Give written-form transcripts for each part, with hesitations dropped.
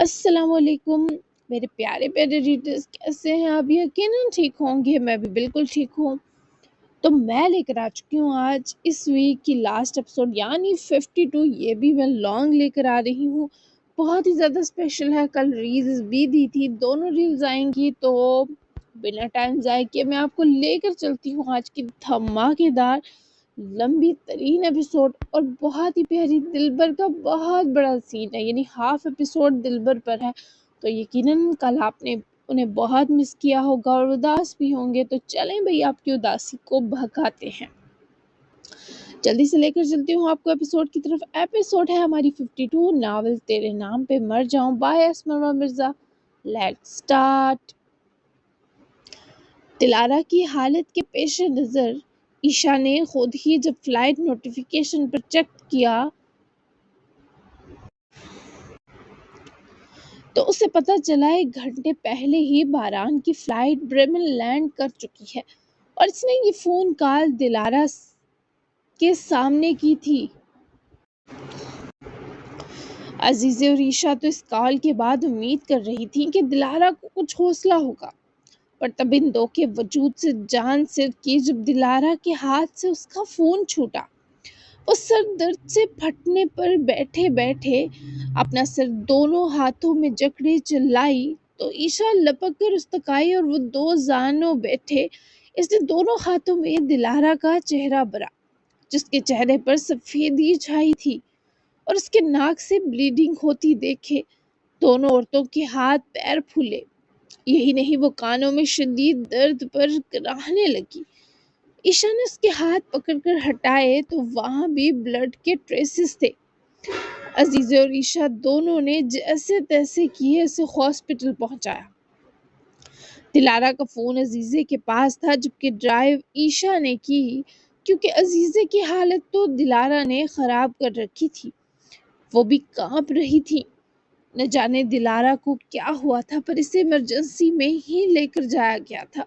السلام علیکم میرے پیارے پیارے ریڈرز، کیسے ہیں آپ؟ یقیناً ٹھیک ہوں گے، میں بھی بالکل ٹھیک ہوں۔ تو میں لے کر آ چکی ہوں آج اس ویک کی لاسٹ ایپیسوڈ، یعنی 52۔ یہ بھی میں لانگ لے کر آ رہی ہوں، بہت ہی زیادہ اسپیشل ہے۔ کل ریلز بھی دی تھی، دونوں ریلز آئیں گی، تو بنا ٹائم ضائع کیے میں آپ کو لے کر چلتی ہوں آج کی دھماکے دار لمبی ترین ایپیسوڈ، اور بہت ہی پیاری دلبر کا بہت بڑا سین ہے، یعنی ہاف ایپیسوڈ دلبر پر ہے۔ تو یقیناً کل آپ نے انہیں بہت مس کیا ہوگا اور اداس بھی ہوں گے، تو چلیں بھئی آپ کی اداسی کو بھگاتے ہیں۔ جلدی سے لے کر چلتی ہوں آپ کو ایپیسوڈ کی طرف۔ ایپیسوڈ ہے ہماری 52، ناول تیرے نام پہ مر جاؤں by Asma Mirza. Late start. دلارا کی حالت کے پیش نظر عشاء نے خود ہی جب فلائٹ نوٹیفیکیشن پر چیک کیا تو اسے پتہ چلا 1 گھنٹے پہلے ہی باران کی فلائٹ بریمن لینڈ کر چکی ہے، اور اس نے یہ فون کال دلارا کے سامنے کی تھی۔ عزیزے اور عشاء تو اس کال کے بعد امید کر رہی تھی کہ دلارا کو کچھ حوصلہ ہوگا، پر تب ان دو کے وجود سے جان سر کی جب دلارا کے ہاتھ سے اس کا فون چھوٹا۔ وہ سر درد سے پھٹنے پر بیٹھے بیٹھے اپنا سر دونوں ہاتھوں میں جکڑے چلائی تو عشاء لپک کر اس تک آئی، اور وہ دو زانوں بیٹھے اس نے دونوں ہاتھوں میں دلارا کا چہرہ برا، جس کے چہرے پر سفیدی چھائی تھی اور اس کے ناک سے بلیڈنگ ہوتی دیکھے دونوں عورتوں کے ہاتھ پیر پھولے۔ یہی نہیں، وہ کانوں میں شدید درد پر کراہنے لگی۔ عشاء نے اس کے ہاتھ پکڑ کر ہٹائے تو وہاں بھی بلڈ کے ٹریسز تھے۔ عزیزے اور عشاء دونوں نے جیسے تیسے کیے اسے ہاسپٹل پہنچایا۔ دلارا کا فون عزیزے کے پاس تھا، جبکہ ڈرائیو عشاء نے کی، کیونکہ عزیزے کی حالت تو دلارا نے خراب کر رکھی تھی، وہ بھی کانپ رہی تھی۔ نہ جانے دلارا کو کیا ہوا تھا، پر اسے ایمرجنسی میں ہی لے کر جایا گیا تھا۔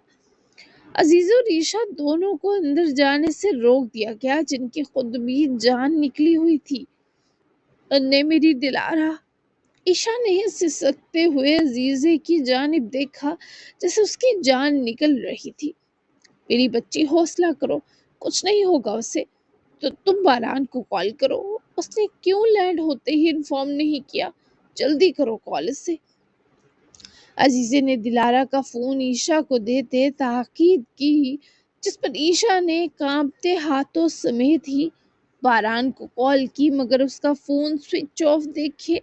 عزیزہ اور عشاء دونوں کو اندر جانے سے روک دیا گیا، جن کی خود بھی جان نکلی ہوئی تھی۔ نے میری دلارا، عشاء نے سسکتے ہوئے عزیزے کی جانب دیکھا جیسے اس کی جان نکل رہی تھی۔ میری بچی، حوصلہ کرو، کچھ نہیں ہوگا اسے۔ تو تم باران کو کال کرو، اس نے کیوں لینڈ ہوتے ہی انفارم نہیں کیا؟ جلدی کرو کال اس سے۔ عزیزے نے دلارا کا فون عشاء کو دیتے تاکید کی، جس پر عشاء نے کانپتے ہاتھوں سمیت ہی باران کو کال کی، مگر اس کا فون سوئچ آف دیکھے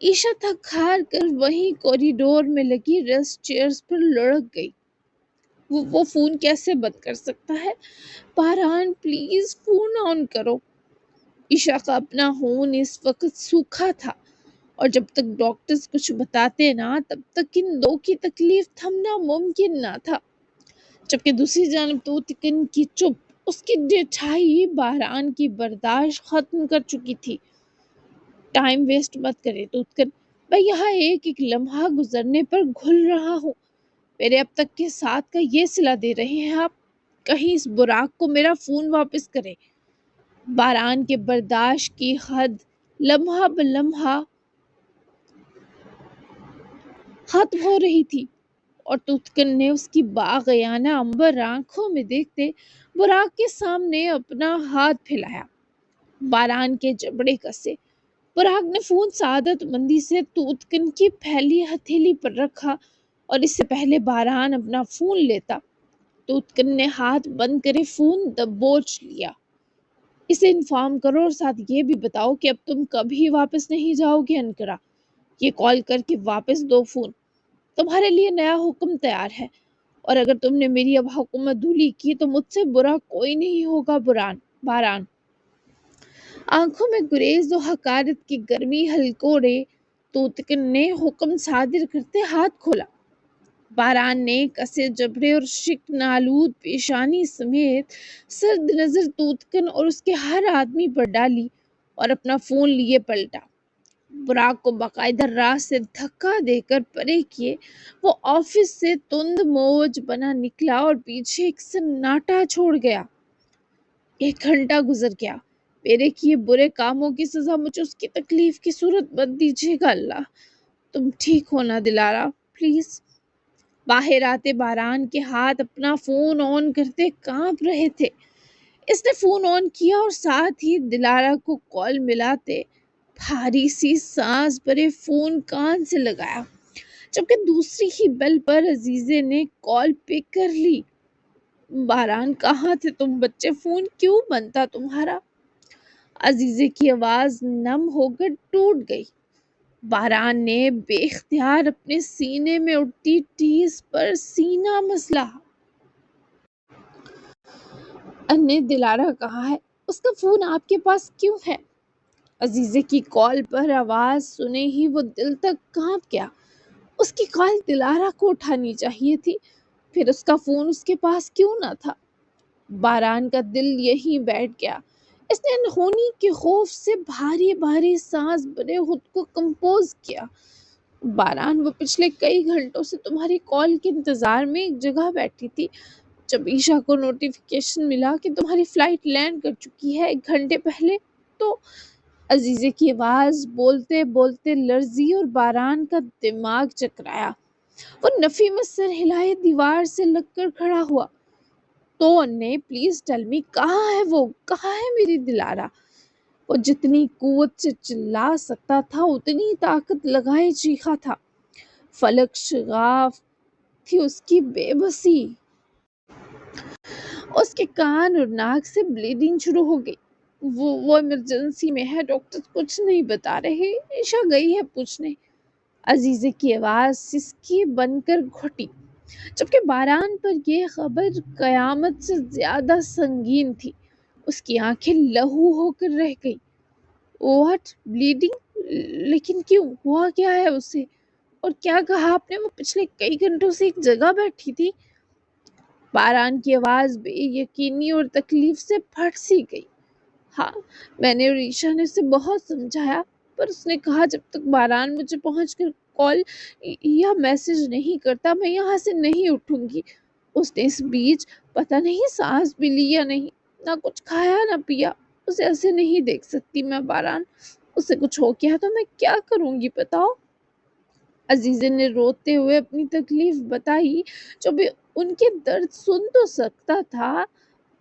عشاء تھک ہار کر وہیں کوریڈور میں لگی ریسٹ چیئرز پر لڑک گئی۔ وہ فون کیسے بند کر سکتا ہے؟ باران پلیز فون آن کرو۔ عشاء کا اپنا خون اس وقت سوکھا تھا، اور جب تک ڈاکٹرز کچھ بتاتے نہ تب تک ان دو کی تکلیف تھمنا ممکن نہ تھا۔ جبکہ دوسری جانب توتکن کی چپ، اس کی ڈٹھائی باران کی برداشت ختم کر چکی تھی۔ ٹائم ویسٹ مت کرے توتکن، میں یہاں ایک ایک لمحہ گزرنے پر گھل رہا ہوں۔ میرے اب تک کے ساتھ کا یہ صلہ دے رہے ہیں آپ، کہیں اس براق کو میرا فون واپس کرے۔ باران کے برداشت کی حد لمحہ بلمحہ ختم ہو رہی تھی، اور توتکن نے اس کی باغیانہ امبر آنکھوں میں دیکھتے براق کے سامنے اپنا ہاتھ پھیلایا، باران کے جبڑے کسے۔ براق نے فون سعادت مندی سے توتکن کی پھیلی ہتھیلی پر رکھا، اور اس سے پہلے باران اپنا فون لیتا، توتکن نے ہاتھ بند کرے فون دبوچ لیا۔ اسے انفارم کرو، اور ساتھ یہ بھی بتاؤ کہ اب تم کبھی واپس نہیں جاؤ گے انقرہ۔ یہ کال کر کے واپس دو فون، تمہارے لیے نیا حکم تیار ہے، اور اگر تم نے میری اب حکومت دولی کی تو مجھ سے برا کوئی نہیں ہوگا۔ باران آنکھوں میں گریز و حقارت کی گرمی ہلکوڑے توتکن نے حکم صادر کرتے ہاتھ کھولا۔ باران نے کسے جبڑے اور شک نالود پیشانی سمیت سرد نظر توتکن اور اس کے ہر آدمی پر ڈالی، اور اپنا فون لیے پلٹا۔ براق کو باقاعدہ راہ سے دھکا دے کر پرے کیے وہ آفس سے تند موج بنا نکلا، اور پیچھے ایک سناٹا چھوڑ گیا۔ 1 گھنٹہ گزر گیا۔ میرے کیے برے کاموں کی سزا مجھے اس کی تکلیف کی صورت مت دیجیے گا اللہ۔ تم ٹھیک ہو نا دلارا؟ پلیز۔ باہر آتے باران کے ہاتھ اپنا فون آن کرتے کانپ رہے تھے۔ اس نے فون آن کیا اور ساتھ ہی دلارا کو کال ملاتے بھاری سی سانس بھرے فون کان سے لگایا، جبکہ دوسری ہی بیل پر عزیزے نے کال پک کر لی۔ باران کہاں تھے تم بچے؟ فون کیوں بند تھا تمہارا؟ عزیزے کی آواز نم ہو کر ٹوٹ گئی۔ باران نے بے اختیار اپنے سینے میں اٹھتی ٹیس پر سینہ مسلا۔ انے دلارا کہاں ہے؟ اس کا فون آپ کے پاس کیوں ہے؟ عزیزے کی کال پر آواز سنے ہی وہ دل تک کانپ گیا۔ اس کی کال دلارا کو اٹھانی چاہیے تھی، پھر اس کا فون اس کے پاس کیوں نہ تھا؟ باران کا دل یہیں بیٹھ گیا۔ اس نے انہونی کے خوف سے بھاری بھاری سانس بھرے خود کو کمپوز کیا۔ باران، وہ پچھلے کئی گھنٹوں سے تمہاری کال کے انتظار میں ایک جگہ بیٹھی تھی۔ جب عشا کو نوٹیفیکیشن ملا کہ تمہاری فلائٹ لینڈ کر چکی ہے 1 گھنٹے پہلے، تو عزیزے کی آواز بولتے بولتے لرزی اور باران کا دماغ چکرایا۔ وہ نفی میں سر ہلائے دیوار سے لگ کر کھڑا ہوا۔ تو انے، پلیز ٹیل می، کہاں ہے وہ؟ کہاں ہے میری دلارا؟ وہ جتنی قوت سے چلا سکتا تھا اتنی طاقت لگائے چیخا تھا۔ فلک شگاف تھی اس کی بے بسی۔ اس کے کان اور ناک سے بلیڈنگ شروع ہو گئی۔ وہ ایمرجنسی میں ہے، ڈاکٹر کچھ نہیں بتا رہے، عشا گئی ہے پوچھنے۔ عزیزے کی آواز سسکی بن کر گھٹی، جبکہ باران پر یہ خبر قیامت سے زیادہ سنگین تھی۔ اس کی آنکھیں لہو ہو کر رہ گئی۔ واٹ؟ بلیڈنگ؟ لیکن کیوں؟ ہوا کیا ہے اسے؟ اور کیا کہا آپ نے؟ وہ پچھلے کئی گھنٹوں سے ایک جگہ بیٹھی تھی۔ باران کی آواز بے یقینی اور تکلیف سے پھٹ سی گئی۔ ہاں، میں نے اور عشا نے اسے بہت سمجھایا، پر اس نے کہا جب تک باران مجھے پہنچ کر کال یا میسج نہیں کرتا میں یہاں سے نہیں اٹھوں گی۔ اس نے اس بیچ پتہ نہیں سانس بھی لی یا نہیں، نہ کچھ کھایا نہ پیا۔ اسے ایسے نہیں دیکھ سکتی میں باران، اسے کچھ ہو گیا تو میں کیا کروں گی بتاؤ؟ عزیزے نے روتے ہوئے اپنی تکلیف بتائی، جو بھی ان کے درد سن تو سکتا تھا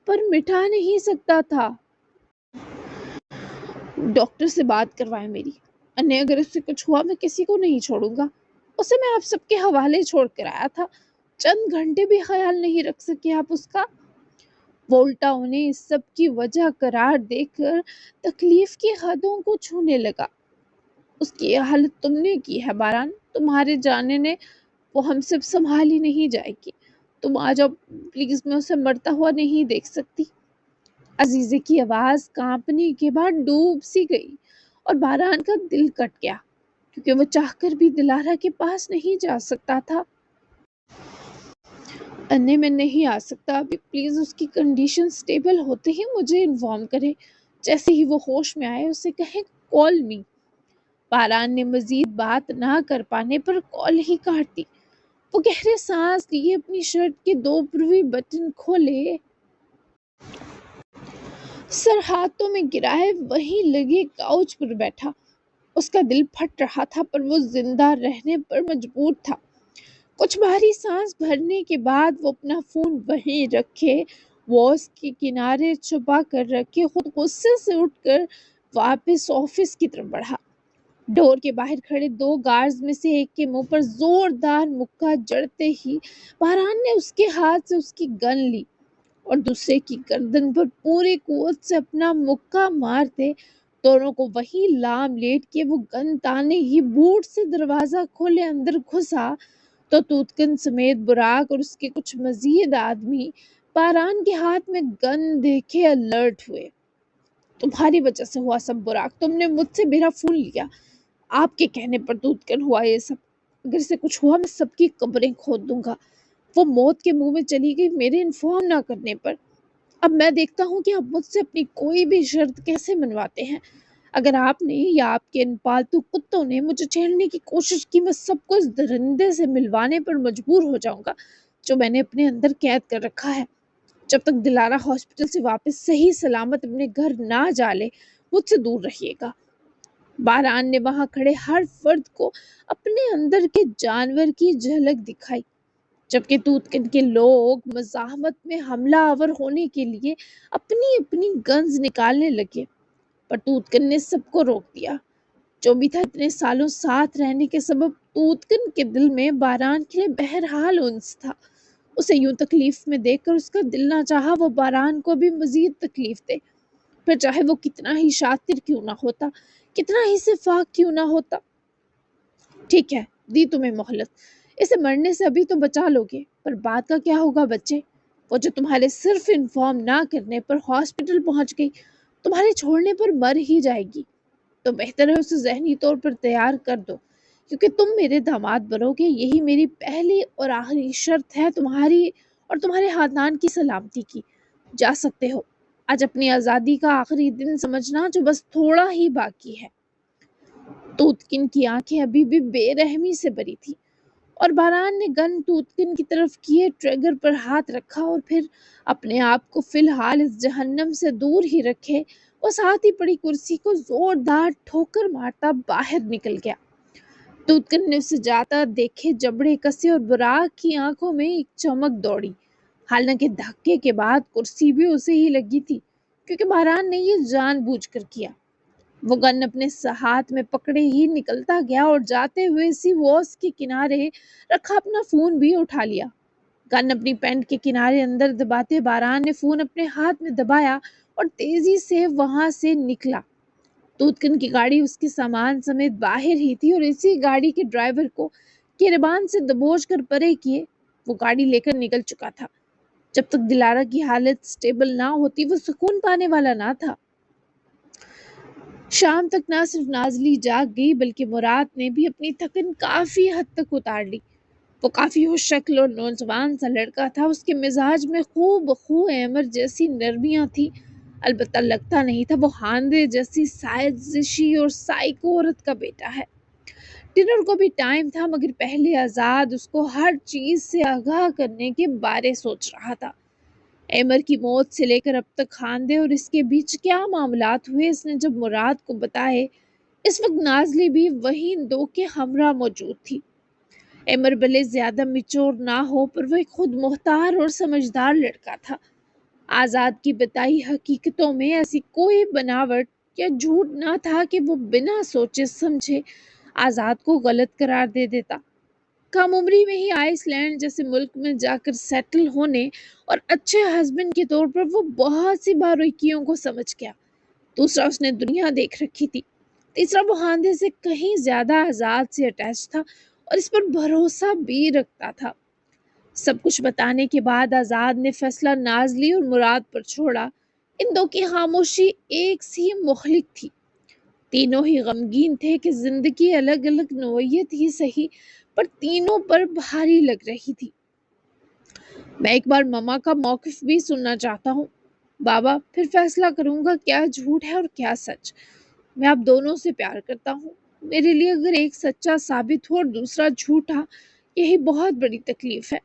پر مٹا نہیں سکتا تھا۔ ڈاکٹر سے بات کروائے میری، انے اگر اس سے کچھ ہوا میں کسی کو نہیں چھوڑوں گا۔ اسے میں آپ سب کے حوالے چھوڑ کر آیا تھا، چند گھنٹے بھی خیال نہیں رکھ سکے آپ اس کا؟ وہ الٹا انہیں اس سب کی وجہ قرار دے کر تکلیف کی حدوں کو چھونے لگا۔ اس کی یہ حالت تم نے کی ہے باران، تمہارے جانے نے وہ ہم سب سنبھالی نہیں جائے گی۔ تم آ جاؤ پلیز، میں اسے مرتا ہوا نہیں دیکھ سکتی۔ عزیزے کی آواز کانپنے کے بعد ڈوب سی گئی اور باران کا دل کٹ گیا، کیونکہ وہ چاہ کر بھی دلارا کے پاس نہیں جا سکتا تھا۔ انے، میں نہیں آ سکتا ابھی، پلیز اس کی کنڈیشن سٹیبل ہوتے ہی مجھے انفارم کریں، جیسے ہی وہ ہوش میں آئے اسے کہیں کال می۔ باران نے مزید بات نہ کر پانے پر کال ہی کاٹ دی۔ وہ گہرے سانس لیے اپنی شرٹ کے 2 اوپری بٹن کھولے، سر ہاتھوں میں گرائے وہیں لگے کاؤچ پر بیٹھا۔ اس کا دل پھٹ رہا تھا پر وہ زندہ رہنے پر مجبور تھا۔ کچھ بھاری سانس بھرنے کے بعد وہ اپنا فون وہیں رکھے واس کے کنارے چھپا کر رکھے خود غصے سے اٹھ کر واپس آفس کی طرف بڑھا۔ ڈور کے باہر کھڑے 2 گارڈز میں سے ایک کے منہ پر زوردار مکہ جڑتے ہی باران نے اس کے ہاتھ سے اس کی گن لی اور دوسرے کی گردن پر پوری قوت سے اپنا مکہ مارتے دونوں کو وہیں لام لیٹ کے وہ گن تانے ہی بوٹ سے دروازہ کھولے اندر گھسا تو توتکن سمیت براق اور اس کے کچھ مزید آدمی باران کے ہاتھ میں گن دیکھے الرٹ ہوئے۔ تمہاری وجہ سے ہوا سب براق، تم نے مجھ سے میرا فون لیا، آپ کے کہنے پر توتکن ہوا یہ سب۔ اگر اسے کچھ ہوا میں سب کی قبریں کھود دوں گا۔ وہ موت کے منہ میں چلی گئی میرے انفارم نہ کرنے پر۔ اب میں دیکھتا ہوں کہ آپ مجھ سے اپنی کوئی بھی شرط کیسے منواتے ہیں۔ اگر آپ نے یا آپ کے ان پالتو کتوں نے مجھے چھیڑنے کی کوشش کی، میں سب کو اس درندے سے ملوانے پر مجبور ہو جاؤں گا جو میں نے اپنے اندر قید کر رکھا ہے۔ جب تک دلارا ہاسپٹل سے واپس صحیح سلامت اپنے گھر نہ جا لے، مجھ سے دور رہیے گا۔ باران نے وہاں کھڑے ہر فرد کو اپنے اندر کے جانور کی جھلک دکھائی، جبکہ توتکن کے لوگ مزاحمت میں حملہ آور ہونے کے لیے اپنی اپنی گنز نکالنے لگے، پر توتکن نے سب کو روک دیا۔ جو بھی تھا، اتنے سالوں ساتھ رہنے کے سبب توتکن کے دل میں باران کے لیے بہرحال انس تھا۔ اسے یوں تکلیف میں دیکھ کر اس کا دل نہ چاہا وہ باران کو بھی مزید تکلیف دے، پھر چاہے وہ کتنا ہی شاطر کیوں نہ ہوتا، کتنا ہی شفاق کیوں نہ ہوتا۔ ٹھیک ہے، دی تمہیں مہلت، اسے مرنے سے ابھی تو بچا لو گے، پر بعد کا کیا ہوگا بچے؟ وہ جو تمہارے صرف انفارم نہ کرنے پر ہاسپٹل پہنچ گئی، تمہارے چھوڑنے پر مر ہی جائے گی، تو بہتر ہے اسے ذہنی طور پر تیار کر دو، کیونکہ تم میرے داماد بنو گے۔ یہی میری پہلی اور آخری شرط ہے تمہاری اور تمہارے خاندان کی سلامتی کی۔ جا سکتے ہو، آج اپنی آزادی کا آخری دن سمجھنا جو بس تھوڑا ہی باقی ہے۔ توتکن کی آنکھیں ابھی بھی بے رحمی سے بری تھی، اور باران نے گن توتکن کی طرف کیے ٹریگر پر ہاتھ رکھا اور پھر اپنے آپ کو فی الحال اس جہنم سے دور ہی رکھے وہ ساتھ ہی پڑی کرسی کو زوردار ٹھوکر مارتا باہر نکل گیا۔ توتکن نے اسے جاتا دیکھے جبڑے کسے اور براق کی آنکھوں میں ایک چمک دوڑی، حالانکہ دھکے کے بعد کرسی بھی اسے ہی لگی تھی، کیونکہ باران نے یہ جان بوجھ کر کیا۔ وہ گن اپنے ہاتھ میں پکڑے ہی نکلتا گیا اور جاتے ہوئے اسی واس کے کنارے رکھا اپنا فون بھی اٹھا لیا۔ گن اپنی پینٹ کے کنارے اندر دباتے باران نے فون اپنے ہاتھ میں دبایا اور تیزی سے وہاں سے نکلا۔ توتکن کی گاڑی اس کے سامان سمیت باہر ہی تھی اور اسی گاڑی کے ڈرائیور کو کیربان سے دبوچ کر پرے کیے وہ گاڑی لے کر نکل چکا تھا۔ جب تک دلارا کی حالت سٹیبل نہ ہوتی وہ سکون پانے والا نہ تھا۔ شام تک نہ صرف نازلی جاگ گئی بلکہ مراد نے بھی اپنی تھکن کافی حد تک اتار لی۔ وہ کافی خوش شکل اور نوجوان سا لڑکا تھا، اس کے مزاج میں خوب خو احمر جیسی نرمیاں تھی، البتہ لگتا نہیں تھا وہ ہاندے جیسی سازشی اور سائیکو عورت کا بیٹا ہے۔ ڈنر کو بھی ٹائم تھا، مگر پہلے آزاد اس کو ہر چیز سے آگاہ کرنے کے بارے سوچ رہا تھا۔ ایمر کی موت سے لے کر اب تک خاندے اور اس کے بیچ کیا معاملات ہوئے اس نے جب مراد کو بتائے، اس وقت نازلی بھی وہی دو کے ہمراہ موجود تھی۔ ایمر بھلے زیادہ میچور نہ ہو پر وہ ایک خود مختار اور سمجھدار لڑکا تھا۔ آزاد کی بتائی حقیقتوں میں ایسی کوئی بناوٹ یا جھوٹ نہ تھا کہ وہ بنا سوچے سمجھے آزاد کو غلط قرار دے دیتا۔ کم عمری میں ہی آئس لینڈ جیسے ملک میں جا کر سیٹل ہونے اور اچھے ہسبینڈ کے طور پر وہ بہت سی باریکیوں کو سمجھ گیا۔ دوسرا، اس نے دنیا دیکھ رکھی تھی۔ تیسرا، وہ ہاندے سے کہیں زیادہ آزاد سے اٹیچ تھا اور اس پر بھروسہ بھی رکھتا تھا۔ سب کچھ بتانے کے بعد آزاد نے فیصلہ نازلی اور مراد پر چھوڑا۔ ان دو کی خاموشی ایک سی مخلق تھی، تینوں ہی غمگین تھے کہ زندگی الگ الگ نوعیت ہی سہی پر تینوں پر بھاری لگ رہی تھی۔ میں ایک بار ماما کا موقف بھی سننا چاہتا ہوں بابا، پھر فیصلہ کروں گا کیا جھوٹ ہے اور کیا سچ۔ میں آپ دونوں سے پیار کرتا ہوں، میرے لیے اگر ایک سچا ثابت ہو اور دوسرا جھوٹا، یہی بہت بڑی تکلیف ہے۔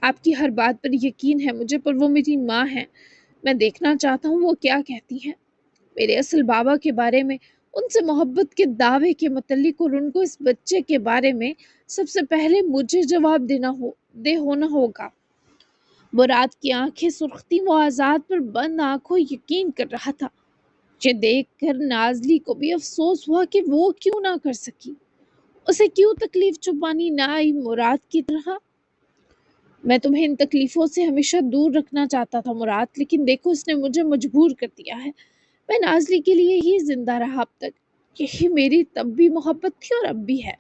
آپ کی ہر بات پر یقین ہے مجھے، پر وہ میری ماں ہے، میں دیکھنا چاہتا ہوں وہ کیا کہتی ہیں میرے اصل بابا کے بارے میں، ان سے محبت کے دعوے کے متعلق، اور ان کو اس بچے کے بارے میں سب سے پہلے مجھے جواب ہونا ہوگا۔ مراد کی آنکھیں سرخ تھیں، وہ آزاد پر بند آنکھوں یقین کر رہا تھا۔ یہ دیکھ کر نازلی کو بھی افسوس ہوا کہ وہ کیوں نہ کر سکی، اسے کیوں تکلیف چھپانی نہ آئی مراد کی طرح۔ میں تمہیں ان تکلیفوں سے ہمیشہ دور رکھنا چاہتا تھا مراد، لیکن دیکھو اس نے مجھے مجبور کر دیا ہے۔ میں نازلی کے لیے ہی زندہ رہا اب تک، یہی میری تب بھی محبت تھی اور اب بھی ہے۔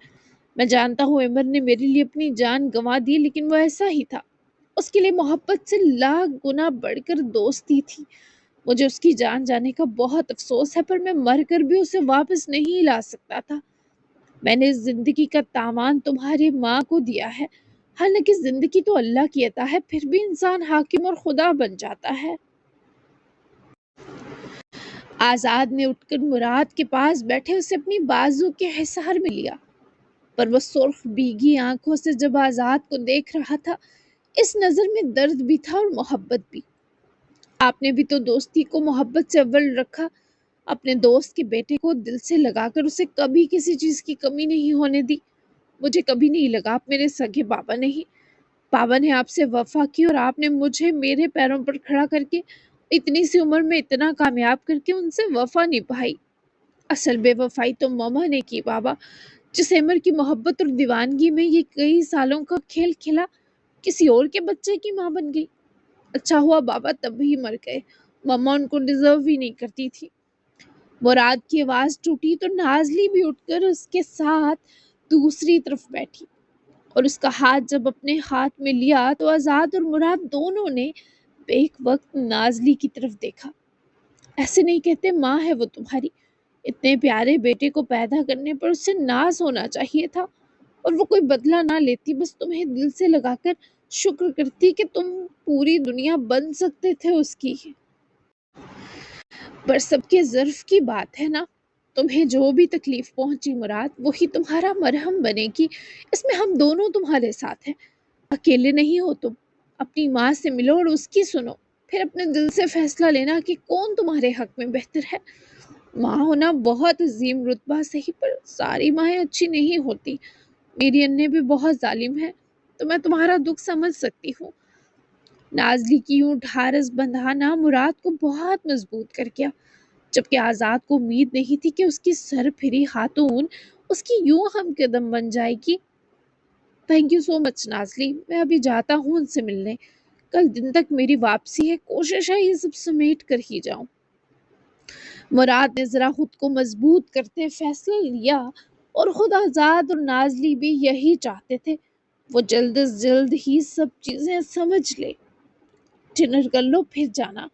میں جانتا ہوں عمر نے میرے لیے اپنی جان گنوا دی، لیکن وہ ایسا ہی تھا، اس کے لیے محبت سے لاکھ گنا بڑھ کر دوستی تھی۔ مجھے اس کی جان جانے کا بہت افسوس ہے، پر میں مر کر بھی اسے واپس نہیں لا سکتا تھا۔ میں نے زندگی کا تاوان تمہاری ماں کو دیا ہے، حالانکہ زندگی تو اللہ کی عطا ہے، پھر بھی انسان حاکم اور خدا بن جاتا ہے۔ آزاد نے اٹھ کر مراد کے پاس بیٹھے اسے اپنی بازو کے حصار میں لیا، پر وہ سرخ بیگی آنکھوں سے جب آزاد کو دیکھ رہا تھا، اس نظر میں درد بھی تھا اور محبت بھی۔ آپ نے بھی تو دوستی کو محبت سے اول رکھا، اپنے دوست کے بیٹے کو دل سے لگا کر اسے کبھی کسی چیز کی کمی نہیں ہونے دی۔ مجھے کبھی نہیں لگا آپ میرے سگے بابا نہیں۔ بابا نے آپ سے وفا کی اور آپ نے مجھے میرے پیروں پر کھڑا کر کے اتنی سی عمر میں اتنا کامیاب کر کے ان سے وفا نبھائی۔ اصل بے وفائی تو ماما نے کی بابا، جس عمر کی محبت اور دیوانگی میں یہ کئی سالوں کا کھیل کھلا کسی اور کے بچے کی ماں بن گئی۔ اچھا ہوا بابا تب ہی مر گئے، ماما ان کو ڈیزرو ہی نہیں کرتی تھی۔ مراد کی آواز ٹوٹی تو نازلی بھی اٹھ کر اس کے ساتھ دوسری طرف بیٹھی اور اس کا ہاتھ جب اپنے ہاتھ میں لیا تو آزاد اور مراد دونوں نے ایک وقت نازلی کی طرف دیکھا۔ ایسے نہیں کہتے، ماں ہے وہ تمہاری، اتنے پیارے بیٹے کو پیدا کرنے پر اسے ناز ہونا چاہیے تھا، اور وہ کوئی بدلہ نہ لیتی، بس تمہیں دل سے لگا کر شکر کرتی کہ تم پوری دنیا بن سکتے تھے اس کی۔ پر سب کے ظرف کی بات ہے نا، تمہیں جو بھی تکلیف پہنچی مراد وہی تمہارا مرہم بنے گی، اس میں ہم دونوں تمہارے ساتھ ہیں، اکیلے نہیں ہو تم۔ اپنی ماں سے ملو اور اس کی سنو، پھر اپنے دل سے فیصلہ لینا کہ کون تمہارے حق میں بہتر ہے۔ ماں ہونا بہت عظیم رتبہ صحیح، پر ساری مائیں اچھی نہیں ہوتی، میری انیں بھی بہت ظالم ہے، تو میں تمہارا دکھ سمجھ سکتی ہوں۔ نازلی کی یوں ڈھارس بندھانا مراد کو بہت مضبوط کر گیا، جبکہ آزاد کو امید نہیں تھی کہ اس کی سر پھری خاتون اس کی یوں ہم قدم بن جائے گی۔ تھینک یو سو مچ نازلی، میں ابھی جاتا ہوں ان سے ملنے، کل دن تک میری واپسی ہے، کوشش ہے یہ سب سمیٹ کر ہی جاؤں۔ مراد نے ذرا خود کو مضبوط کرتے فیصلہ لیا، اور خود آزاد اور نازلی بھی یہی چاہتے تھے، وہ جلد از جلد ہی سب چیزیں سمجھ لے۔ ڈنر کر لو پھر جانا۔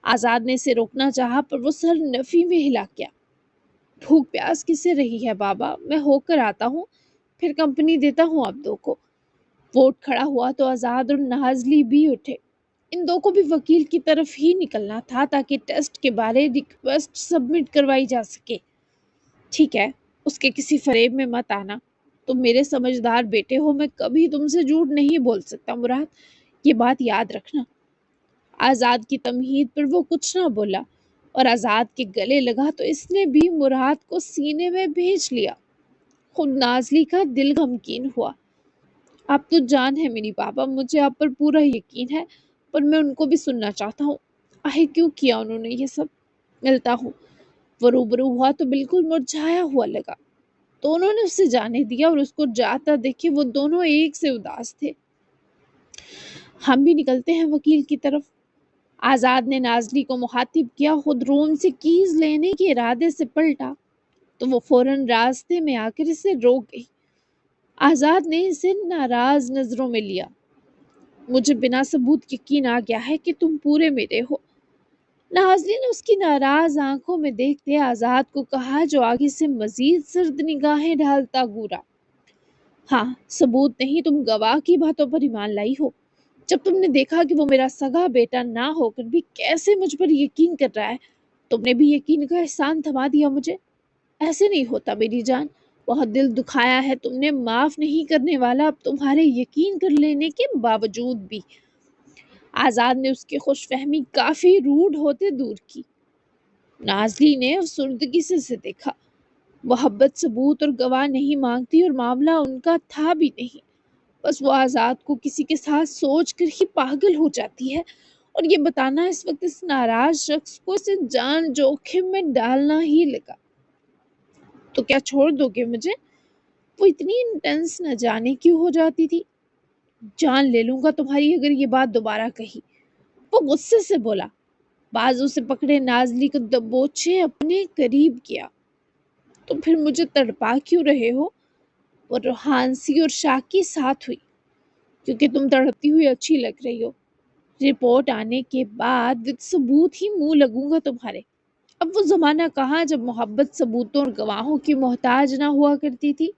آزاد نے اسے روکنا چاہا پر وہ سر نفی میں ہلا گیا۔ بھوک پیاس کسے رہی ہے بابا، میں ہو کر آتا ہوں، پھر کمپنی دیتا ہوں آپ دو کو۔ وہ اٹھ کھڑا ہوا تو آزاد اور نازلی بھی اٹھے۔ ان دو کو بھی وکیل کی طرف ہی نکلنا تھا تاکہ ٹیسٹ کے بارے ریکویسٹ سبمٹ کروائی جا سکے۔ ٹھیک ہے، اس کے کسی فریب میں مت آنا، تم میرے سمجھدار بیٹے ہو، میں کبھی تم سے جھوٹ نہیں بول سکتا مراد، یہ بات یاد رکھنا۔ آزاد کی تمہید پر وہ کچھ نہ بولا، اور آزاد کے گلے لگا تو اس نے بھی مراد کو سینے میں بھیج لیا۔ خود نازلی کا دل غمگین ہوا۔ آپ تو جان ہے میری بابا، مجھے آپ پر پورا یقین ہے، پر میں ان کو بھی سننا چاہتا ہوں، آخر کیوں کیا انہوں نے یہ سب۔ ملتا ہوں۔ وہ روبرو ہوا تو بالکل مرجھایا ہوا لگا۔ دونوں نے اسے جانے دیا اور اس کو جاتا دیکھے وہ دونوں ایک سے اداس تھے۔ ہم بھی نکلتے ہیں وکیل کی طرف۔ آزاد نے نازلی کو مخاطب کیا، خود روم سے کیز لینے کے ارادے سے پلٹا تو وہ فوراً راستے میں آ کر اسے روک گئی۔ آزاد نے اسے ناراض نظروں میں لیا۔ مجھے بنا ثبوت یقین آ گیا ہے کہ تم پورے میرے ہو۔ نازلی نے اس کی ناراض آنکھوں میں دیکھتے آزاد کو کہا، جو آگے سے مزید سرد نگاہیں ڈالتا گورا۔ ہاں، ثبوت نہیں، تم گواہ کی باتوں پر ایمان لائی ہو۔ جب تم نے دیکھا کہ وہ میرا سگا بیٹا نہ ہو کر بھی کیسے مجھ پر یقین کر رہا ہے، تم نے بھی یقین کا احسان تھما دیا مجھے۔ ایسے نہیں ہوتا میری جان، بہت دل دکھایا ہے تم نے، معاف نہیں کرنے والا اب تمہارے یقین کر لینے کے باوجود بھی۔ آزاد نے اس کی خوش فہمی کافی روڈ ہوتے دور کی۔ نازلی نے افسردگی سے اسے دیکھا۔ محبت ثبوت اور گواہ نہیں مانگتی، اور معاملہ ان کا تھا بھی نہیں، بس وہ آزاد کو کسی کے ساتھ سوچ کر ہی پاگل ہو جاتی ہے، اور یہ بتانا اس وقت اس ناراض شخص کو اسے جان جوخم میں ڈالنا ہی لگا۔ تو کیا چھوڑ دو گے مجھے؟ وہ اتنی انٹینس نہ جانے کیوں ہو جاتی تھی۔ جان لے لوں گا تمہاری اگر یہ بات دوبارہ کہی، وہ غصے سے بولا۔ بازو سے پکڑے نازلی کو دبوچے اپنے قریب کیا۔ تم پھر مجھے تڑپا کیوں رہے ہو؟ وہ روحانسی اور شاکی ساتھ ہوئی۔ کیونکہ تم تڑپتی ہوئی اچھی لگ رہی ہو۔ رپورٹ آنے کے بعد ثبوت ہی منہ لگوں گا تمہارے۔ اب وہ زمانہ کہاں جب محبت ثبوتوں اور گواہوں کی محتاج نہ ہوا کرتی تھی۔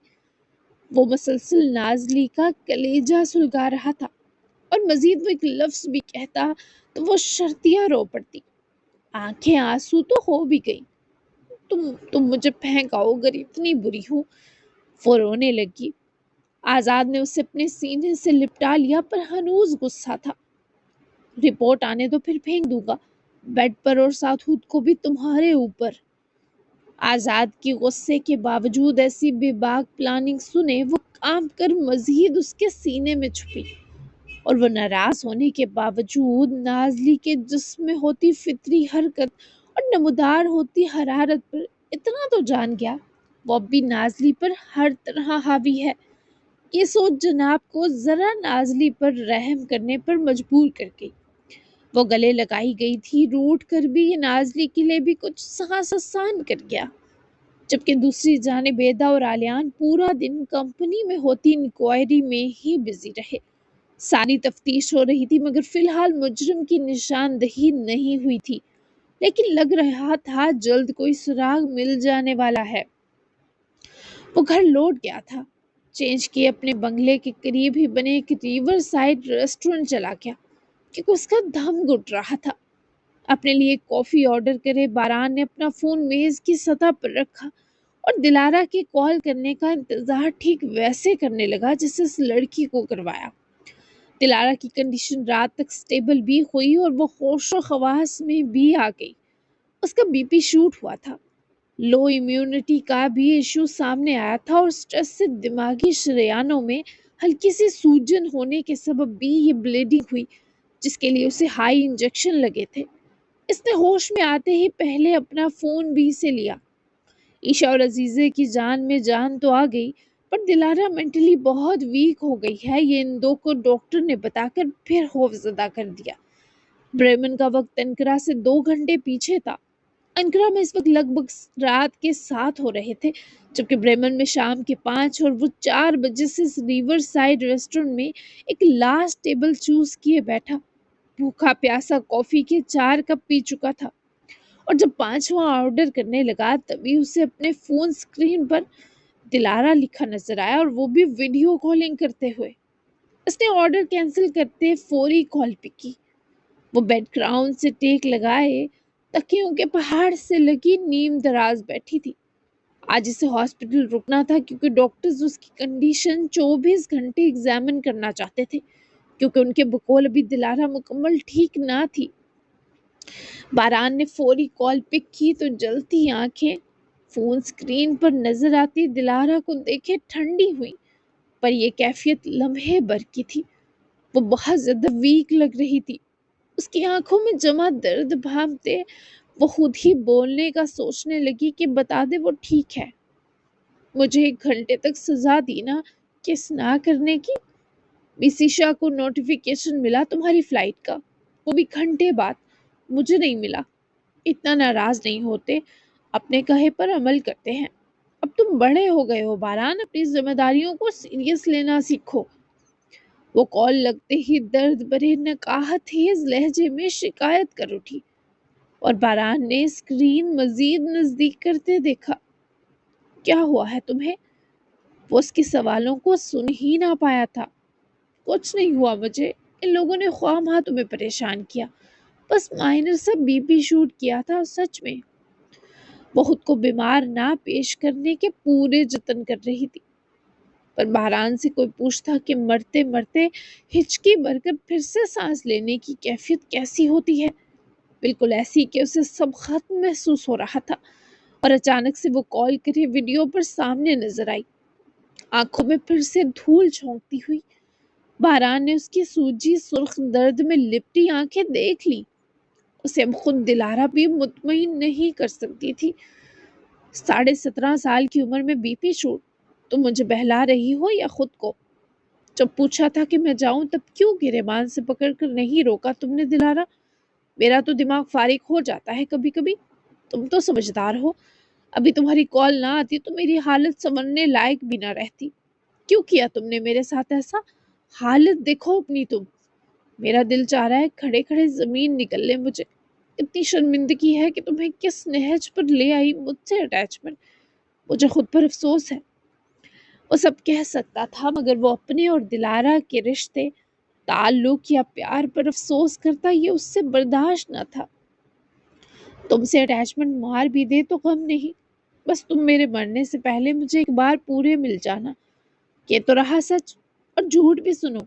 وہ مسلسل نازلی کا کلیجہ سلگا رہا تھا، اور مزید وہ ایک لفظ بھی کہتا تو وہ شرطیاں رو پڑتی۔ آنکھیں آنسو تو ہو بھی گئی۔ تم مجھے پھینکاؤ اگر اتنی بری ہوں۔ وہ رونے لگی۔ آزاد نے اسے اپنے سینے سے لپٹا لیا، پر ہنوز غصہ تھا۔ رپورٹ آنے دو پھر پھینک دوں گا، بیڈ پر اور ساتھ خود کو بھی تمہارے اوپر۔ آزاد کی غصے کے باوجود ایسی بے باک پلاننگ سنے وہ کام کر مزید اس کے سینے میں چھپی، اور وہ ناراض ہونے کے باوجود نازلی کے جسم میں ہوتی فطری حرکت اور نمودار ہوتی حرارت پر اتنا تو جان گیا، وہ اب بھی نازلی پر ہر طرح حاوی ہے۔ یہ سوچ جناب کو ذرا نازلی پر رحم کرنے پر مجبور کر گئی۔ وہ گلے لگائی گئی تھی، روٹ کر بھی یہ نازلی کے لیے بھی کچھ سانس آسان کر گیا، جبکہ دوسری جانب بیدا اور آلیان پورا دن کمپنی میں ہوتی انکوائری میں ہی بزی رہے۔ ساری تفتیش ہو رہی تھی مگر فی الحال مجرم کی نشاندہی نہیں ہوئی تھی، لیکن لگ رہا تھا جلد کوئی سراغ مل جانے والا ہے۔ وہ گھر لوٹ گیا تھا، چینج کیے اپنے بنگلے کے قریب ہی بنے ایک ریور سائڈ ریسٹورنٹ چلا گیا، کیونکہ اس کا دم گھٹ رہا تھا۔ اپنے لیے ایک کافی آرڈر کرے باران نے اپنا فون میز کی سطح پر رکھا اور دلارا کے کال کرنے کا انتظار ٹھیک ویسے کرنے لگا جسے اس لڑکی کو کروایا۔ دلارا کی کنڈیشن رات تک سٹیبل بھی ہوئی اور وہ ہوش و خواص میں بھی آ گئی۔ اس کا بی پی شوٹ ہوا تھا، لو امیونٹی کا بھی ایشو سامنے آیا تھا، اور سٹریس سے دماغی شریانوں میں ہلکی سی سوجن ہونے کے سبب بھی یہ بلیڈنگ ہوئی، جس کے لیے اسے ہائی انجیکشن لگے تھے۔ اس نے ہوش میں آتے ہی پہلے اپنا فون بھی سے لیا۔ عیشا اور عزیزے کی جان میں جان تو آ گئی، پر دلارا مینٹلی بہت ویک ہو گئی ہے، یہ ان دو کو ڈاکٹر نے بتا کر پھر خوف زدہ کر دیا۔ بریمن کا وقت انکرا سے 2 گھنٹے پیچھے تھا۔ انکرا میں اس وقت لگ بھگ رات کے 7 ہو رہے تھے، جبکہ بریمن میں شام کے 5، اور وہ 4 بجے سے اس ریور سائڈ ریسٹورنٹ میں ایک لاسٹ ٹیبل چوز کیے بیٹھا، بھوکا پیاسا کافی کے 4 کپ پی چکا تھا، اور جب 5واں آرڈر کرنے لگا تبھی اسے اپنے فون سکرین پر دلارا لکھا نظر آیا، اور وہ بھی ویڈیو کالنگ کرتے ہوئے۔ اس نے آرڈر کینسل کرتے فوری کال پک کی۔ وہ بیڈ گراؤنڈ سے ٹیک لگائے تکیوں کے پہاڑ سے لگی نیم دراز بیٹھی تھی۔ آج اسے ہاسپٹل رکنا تھا کیونکہ ڈاکٹرز اس کی کنڈیشن 24 گھنٹے ایگزامن کرنا چاہتے تھے، کیونکہ ان کے بقول ابھی دلارا مکمل ٹھیک نہ تھی۔ باران نے فوری کال پک کی تو جلتی آنکھیں فون سکرین پر نظر آتی دلارا کو دیکھے ٹھنڈی ہوئی، پر یہ کیفیت لمحے بھر کی تھی۔ وہ بہت زیادہ ویک لگ رہی تھی، اس کی آنکھوں میں جمع درد بھانپتے وہ خود ہی بولنے کا سوچنے لگی کہ بتا دے وہ ٹھیک ہے۔ مجھے 1 گھنٹے تک سزا دی نا کس نہ کرنے کی۔ بیسی شاہ کو نوٹیفیکیشن ملا تمہاری فلائٹ کا، وہ بھی گھنٹے بعد، مجھے نہیں ملا۔ اتنا ناراض نہیں ہوتے، اپنے کہے پر عمل کرتے ہیں۔ اب تم بڑے ہو گئے ہو باران، اپنی ذمہ داریوں کو سیریس لینا سیکھو۔ وہ کال لگتے ہی درد بھرے نکاہتیز لہجے میں شکایت کر اٹھی، اور باران نے اسکرین مزید نزدیک کرتے دیکھا۔ کیا ہوا ہے تمہیں؟ وہ اس کے سوالوں کو سن ہی نہ پایا تھا۔ کچھ نہیں ہوا مجھے، ان لوگوں نے خواہ ماہ تمہیں پریشان کیا، بس مائنر سا بی پی شوٹ کیا تھا۔ سچ میں وہ خود کو بیمار نہ پیش کرنے کے پورے جتن کر رہی تھی، پر باران سے کوئی پوچھتا کہ مرتے مرتے ہچکی بھر کر پھر سے سانس لینے کی کیفیت کیسی ہوتی ہے، بالکل ایسی کہ اسے سب ختم محسوس ہو رہا تھا، اور اچانک سے وہ کال کرے ویڈیو پر سامنے نظر آئی، آنکھوں میں پھر سے دھول جھونکتی ہوئی۔ باران نے اس کی سوجی سرخ درد میں لپٹی آنکھیں دیکھ لی، اسے اب خود دلارا بھی مطمئن نہیں کر سکتی تھی۔ 17.5 سال کی عمر میں بی پی شوٹ، تم مجھے بہلا رہی ہو یا خود کو؟ جب پوچھا تھا کہ میں جاؤں تب کیوں گریبان سے پکڑ کر نہیں روکا تم نے دلارا؟ میرا تو دماغ فارغ ہو جاتا ہے کبھی کبھی، تم تو سمجھدار ہو، ابھی تمہاری کال نہ آتی تو میری حالت سنورنے لائق بھی نہ رہتی۔ کیوں کیا تم نے میرے ساتھ ایسا؟ حالت دیکھو اپنی تم، میرا دل چاہ رہا ہے کھڑے کھڑے زمین نکل لے مجھے۔ اتنی شرمندگی ہے کہ تمہیں کس نہج پر لے آئی مجھ سے اٹیچمنٹ، مجھے خود پر افسوس ہے۔ وہ سب کہہ سکتا تھا مگر وہ اپنے اور دلارا کے رشتے، تعلق یا پیار پر افسوس کرتا یہ اس سے برداشت نہ تھا۔ تم سے اٹیچمنٹ مار بھی دے تو غم نہیں، بس تم میرے مرنے سے پہلے مجھے ایک بار پورے مل جانا۔ یہ تو رہا سچ، اور جھوٹ بھی سنو،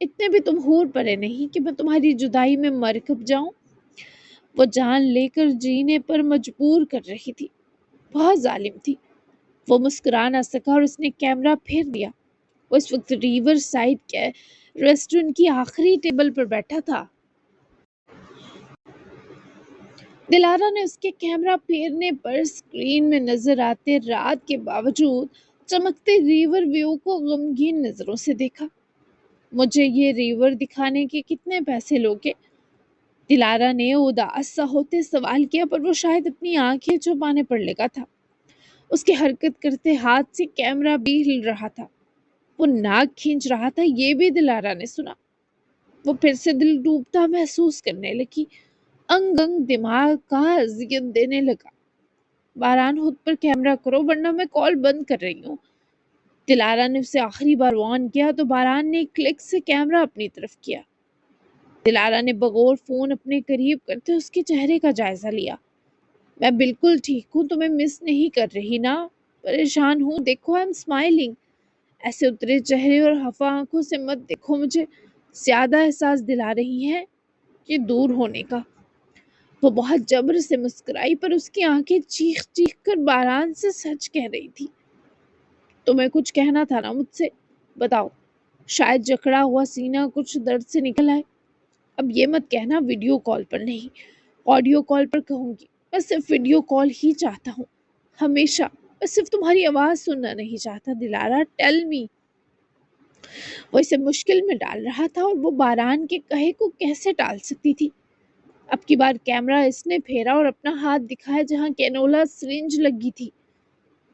اتنے بھی تم ہور پڑے نہیں کہ میں تمہاری جدائی میں مر کب جاؤں۔ وہ جان لے کر جینے پر مجبور کر رہی تھی، بہت ظالم تھی۔ وہ مسکرا نہ سکا اور اس نے کیمرہ پھیر دیا۔ وہ اس وقت ریور سائڈ کے ریسٹورنٹ کی آخری ٹیبل پر بیٹھا تھا۔ دلارا نے اس کے کیمرہ پھیرنے پر اسکرین میں نظر آتے رات کے باوجود چمکتے ریور ویو کو غمگین نظروں سے دیکھا۔ مجھے یہ ریور دکھانے کے کتنے پیسے لوگے؟ دلارا نے اداس سا ہوتے سوال کیا، پر وہ شاید اپنی آنکھیں چھپانے پر لگا تھا۔ اس کے حرکت کرتے ہاتھ سے کیمرہ بھی ہل رہا تھا۔ وہ ناک کھینچ رہا تھا، یہ بھی دلارا نے سنا۔ وہ پھر سے دل ڈوبتا محسوس کرنے لگی، انگ انگ دماغ کا اذیت دینے لگا۔ باران خود پر کیمرہ کرو ورنہ میں کال بند کر رہی ہوں۔ دلارا نے اسے آخری بار وارن کیا تو باران نے ایک کلک سے کیمرہ اپنی طرف کیا۔ دلارا نے بغور فون اپنے قریب کرتے اس کے چہرے کا جائزہ لیا۔ میں بالکل ٹھیک ہوں، تمہیں مس نہیں کر رہی نا؟ پریشان ہوں، دیکھو آئی ایم اسمائلنگ۔ ایسے اترے چہرے اور خفا آنکھوں سے مت دیکھو مجھے، زیادہ احساس دلا رہی ہیں کہ دور ہونے کا۔ وہ بہت جبر سے مسکرائی، پر اس کی آنکھیں چیخ چیخ کر باران سے سچ کہہ رہی تھی۔ تمہیں کچھ کہنا تھا نا مجھ سے، بتاؤ۔ شاید جکڑا ہوا سینہ کچھ درد سے نکل آئے۔ اب یہ مت کہنا ویڈیو کال پر نہیں، آڈیو کال پر کہوں گی۔ میں صرف ویڈیو کال ہی چاہتا ہوں، ہمیشہ۔ میں صرف تمہاری آواز سننا نہیں چاہتا دلارا، ٹیل می۔ وہ اسے مشکل میں ڈال رہا تھا اور وہ باران کے کہے کو کیسے ٹال سکتی تھی۔ اب کی بار کیمرہ اس نے پھیرا اور اپنا ہاتھ دکھایا جہاں کینولا سرنج لگی تھی۔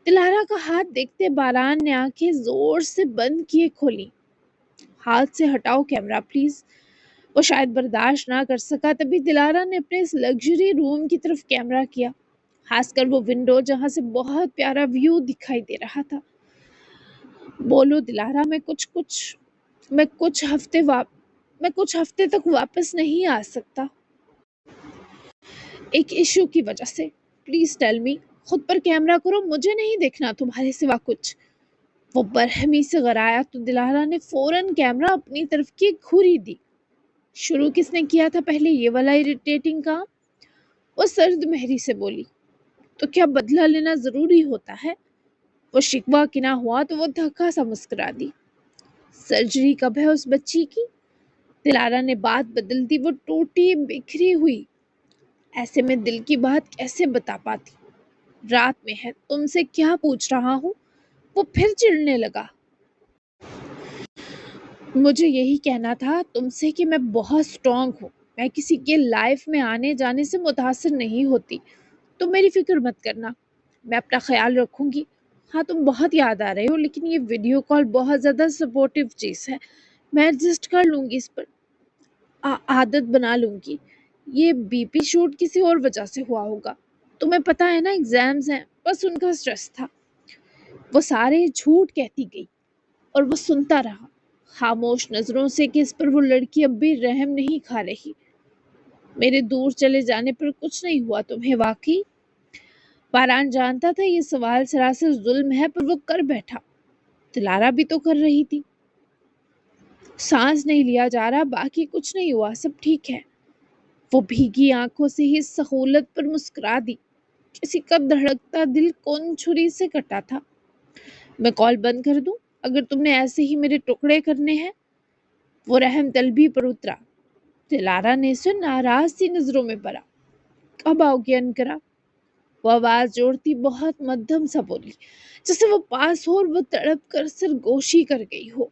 دلارا کا ہاتھ دیکھتے باران نے آنکھیں زور سے بند کیے کھولی۔ ہاتھ سے ہٹاؤ کیمرہ پلیز۔ وہ شاید برداشت نہ کر سکا، تبھی دلارا نے اپنے اس لگژری روم کی طرف کیمرہ کیا، خاص کر وہ ونڈو جہاں سے بہت پیارا ویو دکھائی دے رہا تھا۔ بولو دلارا، میں کچھ ہفتے تک واپس نہیں آ سکتا، ایک ایشو کی وجہ سے۔ Please tell me. خود پر کیمرہ کرو، مجھے نہیں دیکھنا تمہارے سوا کچھ۔ وہ برہمی سے غرایا تو دلارا نے فوراً کیمرہ اپنی طرف کی گھوری دی۔ شروع کس نے کیا تھا پہلے یہ والا اریٹیٹنگ کام؟ وہ سرد مہری سے بولی۔ تو کیا بدلہ لینا ضروری ہوتا ہے؟ وہ شکوہ کنا ہوا تو وہ دھکا سا مسکرا دی۔ سرجری کب ہے اس بچی کی؟ دلارا نے بات بدل دی، وہ ٹوٹی بکھری ہوئی۔ ایسے میں دل کی بات کیسے بتا پاتی؟ رات میں ہے، تم سے کیا پوچھ رہا ہوں؟ وہ پھر چڑھنے لگا۔ مجھے یہی کہنا تھا تم سے کہ میں بہت سٹرونگ ہوں، میں کسی کے لائف میں آنے جانے سے متاثر نہیں ہوتی، تم میری فکر مت کرنا، میں اپنا خیال رکھوں گی۔ ہاں تم بہت یاد آ رہے ہو، لیکن یہ ویڈیو کال بہت زیادہ سپورٹیو چیز ہے، میں ایڈجسٹ کر لوں گی، اس پر عادت بنا لوں گی۔ یہ بی پی شوٹ کسی اور وجہ سے ہوا ہوگا، تمہیں پتہ ہے نا ایگزامز ہیں، بس ان کا سٹریس تھا۔ وہ سارے جھوٹ کہتی گئی اور وہ سنتا رہا خاموش نظروں سے کہ اس پر وہ لڑکی اب بھی رحم نہیں کھا رہی۔ میرے دور چلے جانے پر کچھ نہیں ہوا تمہیں واقعی؟ باران جانتا تھا یہ سوال سراسر ظلم ہے، پر وہ کر بیٹھا۔ دلارا بھی تو کر رہی تھی۔ سانس نہیں لیا جا رہا، باقی کچھ نہیں ہوا، سب ٹھیک ہے۔ وہ بھیگی آنکھوں سے ہی سہولت پر مسکرا دی۔ کسی کا دھڑکتا دل کون چھری سے کٹا تھا۔ میں کال بند کر دوں اگر تم نے ایسے ہی میرے ٹکڑے کرنے ہیں؟ وہ رحم طلبی پر اترا۔ دلارا نے اسے ناراض سی نظروں میں پڑا۔ کب آؤ گے انکرا؟ وہ آواز جوڑتی بہت مدھم سا بولی، جیسے وہ پاس ہو اور وہ تڑپ کر سرگوشی کر گئی ہو۔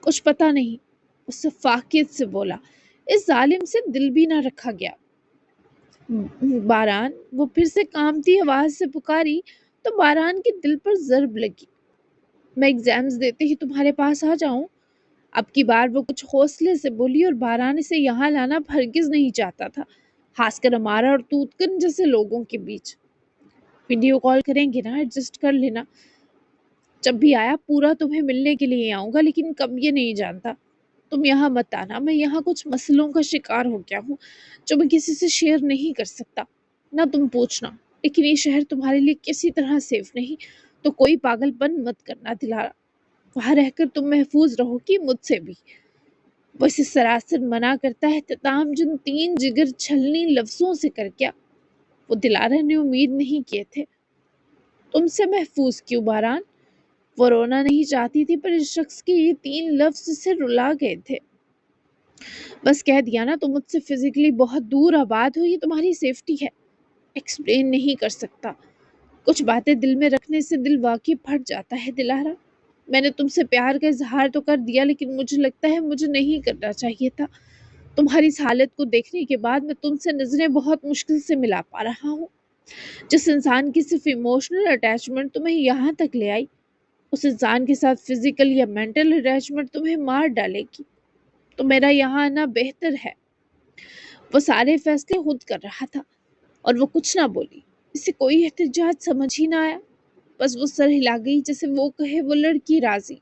کچھ پتا نہیں، اس سے فاقیت سے بولا، اس ظالم سے دل بھی نہ رکھا گیا۔ باران، وہ پھر سے کامتی آواز سے پکاری تو باران کے دل پر ضرب لگی۔ میں ایگزامز دیتے ہی تمہارے پاس آ جاؤں؟ اب کی بار وہ کچھ حوصلے سے بولی، اور باران اسے یہاں لانا ہرگز نہیں چاہتا تھا، خاص کر ہمارا اور توتکن جیسے لوگوں کے بیچ۔ ویڈیو کال کریں گے نا، ایڈجسٹ کر لینا۔ جب بھی آیا پورا تمہیں ملنے کے لیے آؤں گا، لیکن کب یہ نہیں جانتا۔ تم یہاں مت آنا، میں یہاں کچھ مسئلوں کا شکار ہو گیا ہوں جو میں کسی سے شیئر نہیں کر سکتا، نہ تم پوچھنا، لیکن یہ شہر تمہارے لیے کسی طرح سیف نہیں، تو کوئی پاگل پن مت کرنا دلارا، وہاں رہ کر تم محفوظ رہو گی، مجھ سے بھی۔ وہ اسے سراسر منع کرتا ہے، اختتام جن 3 جگر چھلنی لفظوں سے کر گیا وہ دلارا نے امید نہیں کیے تھے۔ تم سے محفوظ کیوں باران؟ وہ رونا نہیں چاہتی تھی، پر اس شخص کے یہ 3 لفظ اسے رلا گئے تھے۔ بس کہہ دیا نا، تم مجھ سے فزیکلی بہت دور آباد ہو، یہ تمہاری سیفٹی ہے۔ ایکسپلین نہیں کر سکتا، کچھ باتیں دل میں رکھنے سے دل واقعی پھٹ جاتا ہے دلارا۔ میں نے تم سے پیار کا اظہار تو کر دیا، لیکن مجھے لگتا ہے مجھے نہیں کرنا چاہیے تھا۔ تمہاری اس حالت کو دیکھنے کے بعد میں تم سے نظریں بہت مشکل سے ملا پا رہا ہوں۔ جس انسان کی صرف ایموشنل اٹیچمنٹ تمہیں یہاں تک لے آئی، اس انسان کے ساتھ فزیکل یا مینٹل اٹیچمنٹ تمہیں مار ڈالے گی۔ تو میرا یہاں آنا بہتر ہے۔ وہ سارے فیصلے خود کر رہا تھا اور وہ کچھ نہ بولی۔ اسے کوئی احتجاج سمجھ ہی نہ آیا، بس وہ سر ہلا گئی جیسے وہ کہے وہ لڑکی راضی۔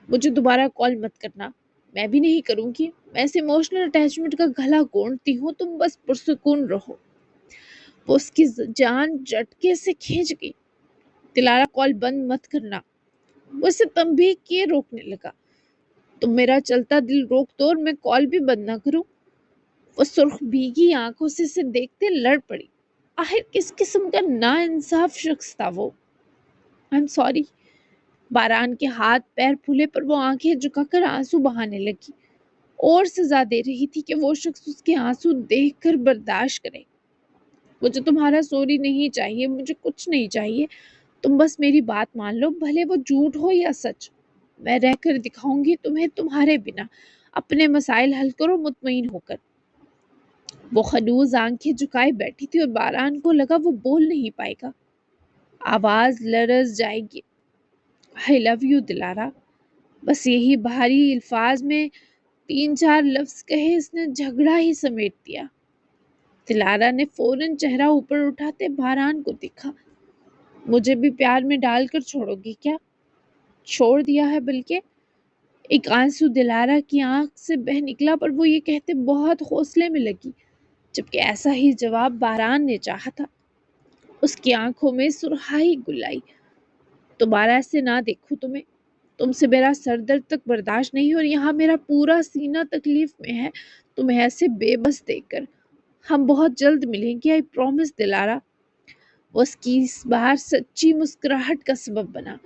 مجھے دوبارہ کال مت کرنا۔ میں بھی نہیں کروں گی۔ میں اس ایموشنل اٹیچمنٹ کا گلا گھونٹتی ہوں، تم بس پرسکون رہو۔ وہ اس کی جان جھٹکے سے کھینچ گئی۔ دلارا کال بند مت کرنا۔ وہ اسے تنبیہ کیے روکنے لگا۔ تم میرا چلتا دل روک دو اور میں کال بھی بند نہ کروں۔ وہ سرخ بھیگی آنکھوں سے اسے دیکھتے لڑ پڑی۔ آخر کس قسم کا نا انصاف شخص تھا وہ۔ I am sorry. باران کے ہاتھ پیر پھولے پر وہ آنکھیں جھکا کر آنسو بہانے لگی، اور سزا دے رہی تھی کہ وہ شخص اس کے آنسو دیکھ کر برداشت کرے۔ مجھے تمہارا سوری نہیں چاہیے، مجھے کچھ نہیں چاہیے، تم بس میری بات مان لو، بھلے وہ جھوٹ ہو یا سچ۔ میں رہ کر دکھاؤں گی تمہیں تمہارے بنا۔ اپنے مسائل حل کرو مطمئن ہو کر۔ وہ خلوص آنکھیں جھکائے بیٹھی تھی اور باران کو لگا وہ بول نہیں پائے گا، آواز لرز جائے گی۔ I love you دلارا۔ بس یہی بھاری الفاظ میں 3-4 لفظ کہے اس نے جھگڑا ہی سمیٹ دیا۔ دلارا نے فوراً چہرہ اوپر اٹھاتے باران کو دیکھا۔ مجھے بھی پیار میں ڈال کر چھوڑو گی کیا؟ چھوڑ دیا ہے بلکہ۔ ایک آنسو دلارا کی آنکھ سے بہہ نکلا، پر وہ یہ کہتے بہت حوصلے میں لگی، جبکہ ایسا ہی جواب باران نے چاہا تھا۔ اس کی آنکھوں میں سرخائی گل آئی۔ دوبارہ ایسے نہ دیکھوں تمہیں۔ تم سے میرا سر درد تک برداشت نہیں، اور یہاں میرا پورا سینہ تکلیف میں ہے تمہیں ایسے بے بس دیکھ کر۔ ہم بہت جلد ملیں گے، آئی پرومس دلارا۔ وہ اس کی اس بار سچی مسکراہٹ کا سبب بنا۔